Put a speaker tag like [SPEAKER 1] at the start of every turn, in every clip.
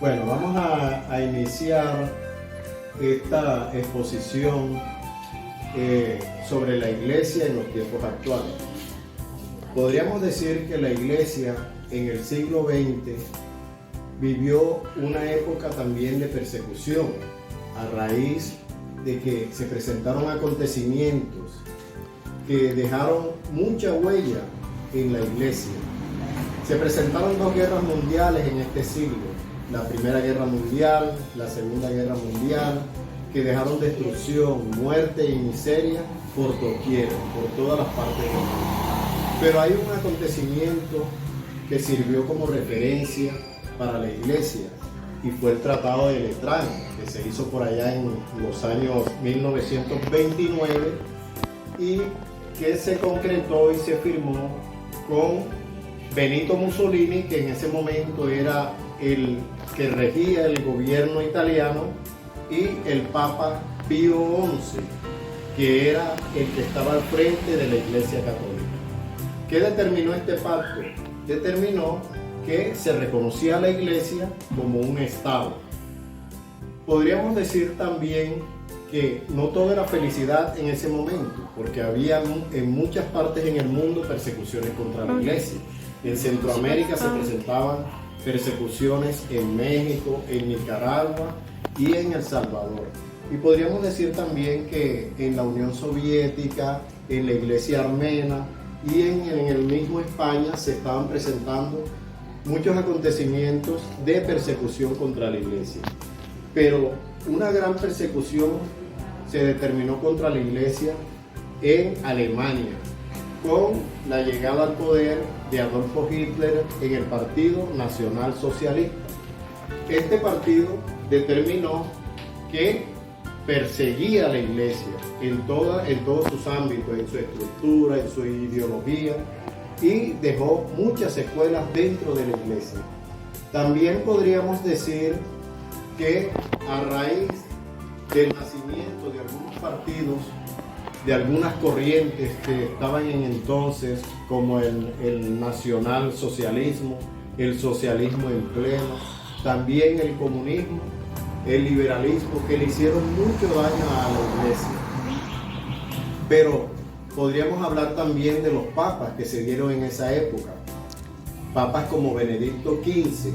[SPEAKER 1] Bueno, vamos a iniciar esta exposición sobre la iglesia en los tiempos actuales. Podríamos decir que la iglesia en el siglo XX vivió una época también de persecución a raíz de que se presentaron acontecimientos que dejaron mucha huella en la iglesia. Se presentaron dos guerras mundiales en este siglo, la Primera Guerra Mundial, la Segunda Guerra Mundial, que dejaron destrucción, muerte y miseria por doquier, por todas las partes del mundo. Pero hay un acontecimiento que sirvió como referencia para la iglesia y fue el Tratado de Letrán, que se hizo por allá en los años 1929 y que se concretó y se firmó con Benito Mussolini, que en ese momento era el que regía el gobierno italiano, y el Papa Pío XI, que era el que estaba al frente de la Iglesia Católica. ¿Qué determinó este pacto? Determinó que se reconocía a la Iglesia como un Estado. Podríamos decir también que no todo era felicidad en ese momento, porque había en muchas partes en el mundo persecuciones contra la Iglesia. En Centroamérica se presentaban persecuciones en México, en Nicaragua y en El Salvador. Y podríamos decir también que en la Unión Soviética, en la Iglesia Armena y en el mismo España se estaban presentando muchos acontecimientos de persecución contra la Iglesia. Pero una gran persecución se determinó contra la Iglesia en Alemania, con la llegada al poder de Adolfo Hitler en el Partido Nacional Socialista. Este partido determinó que perseguía a la Iglesia en todos sus ámbitos, en su estructura, en su ideología, y dejó muchas secuelas dentro de la Iglesia. También podríamos decir que a raíz del nacimiento de algunos partidos, de algunas corrientes que estaban en entonces, como el nacionalsocialismo, el socialismo en pleno, también el comunismo, el liberalismo, que le hicieron mucho daño a la iglesia. Pero podríamos hablar también de los papas que se dieron en esa época. Papas como Benedicto XV,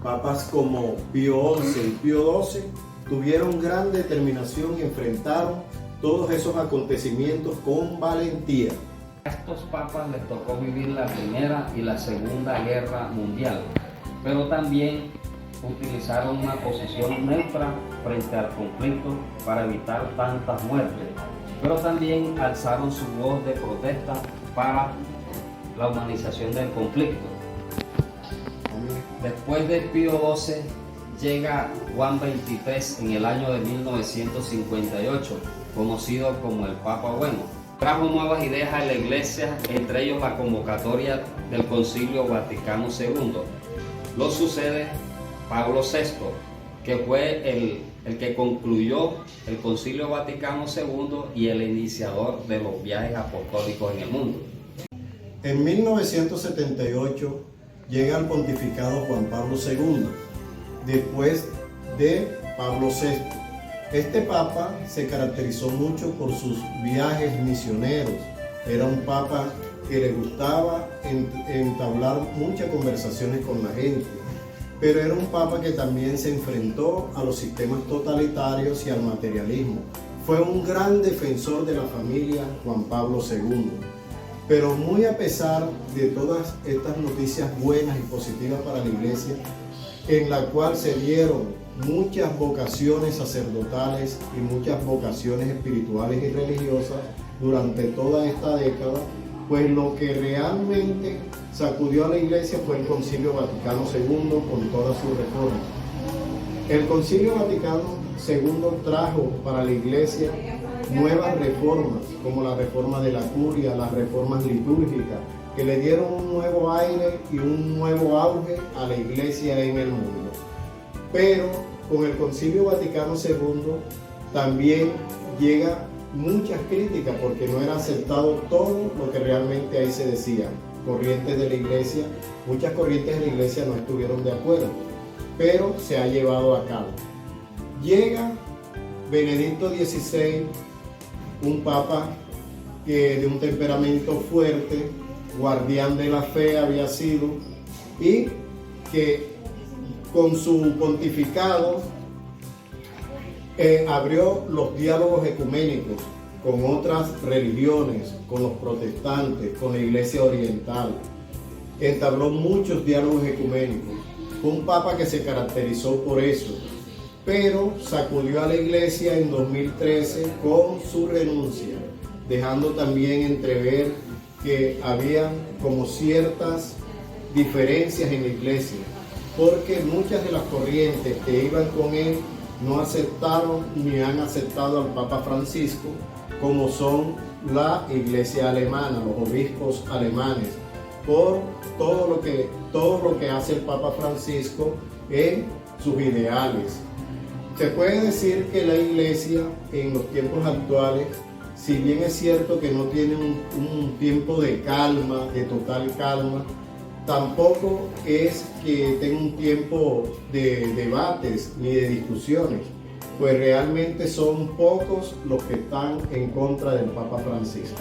[SPEAKER 1] papas como Pío XI y Pío XII tuvieron gran determinación y enfrentaron todos esos acontecimientos con valentía.
[SPEAKER 2] A estos papas les tocó vivir la Primera y la Segunda Guerra Mundial, pero también utilizaron una posición neutra frente al conflicto para evitar tantas muertes, pero también alzaron su voz de protesta para la humanización del conflicto. Después de Pío XII llega Juan XXIII en el año de 1958, conocido como el Papa Bueno. Trajo nuevas ideas a la iglesia, entre ellos la convocatoria del Concilio Vaticano II. Lo sucede Pablo VI, que fue el que concluyó el Concilio Vaticano II y el iniciador de los viajes apostólicos en el mundo.
[SPEAKER 1] En 1978 llega al pontificado Juan Pablo II, después de Pablo VI. Este papa se caracterizó mucho por sus viajes misioneros. Era un papa que le gustaba entablar muchas conversaciones con la gente, pero era un papa que también se enfrentó a los sistemas totalitarios y al materialismo. Fue un gran defensor de la familia Juan Pablo II. Pero muy a pesar de todas estas noticias buenas y positivas para la iglesia, en la cual se dieron muchas vocaciones sacerdotales y muchas vocaciones espirituales y religiosas durante toda esta década, pues lo que realmente sacudió a la iglesia fue el Concilio Vaticano II con todas sus reformas. El Concilio Vaticano II trajo para la iglesia nuevas reformas, como la reforma de la curia, las reformas litúrgicas, que le dieron un nuevo aire y un nuevo auge a la iglesia en el mundo. Pero con el Concilio Vaticano II también llega muchas críticas porque no era aceptado todo lo que realmente ahí se decía. Corrientes de la iglesia, muchas corrientes de la iglesia no estuvieron de acuerdo. pero se ha llevado a cabo. Llega Benedicto XVI, un papa que de un temperamento fuerte, guardián de la fe había sido, y que con su pontificado abrió los diálogos ecuménicos con otras religiones, con los protestantes, con la Iglesia Oriental. Entabló muchos diálogos ecuménicos. Fue un papa que se caracterizó por eso, pero sacudió a la Iglesia en 2013 con su renuncia, dejando también entrever que había como ciertas diferencias en la Iglesia, porque muchas de las corrientes que iban con él no aceptaron ni han aceptado al Papa Francisco, como son la Iglesia alemana, los obispos alemanes, por todo lo que hace el Papa Francisco en sus ideales. Se puede decir que la Iglesia en los tiempos actuales, si bien es cierto que no tiene un tiempo de calma, de total calma, tampoco es que tenga un tiempo de debates ni de discusiones, pues realmente son pocos los que están en contra del Papa Francisco.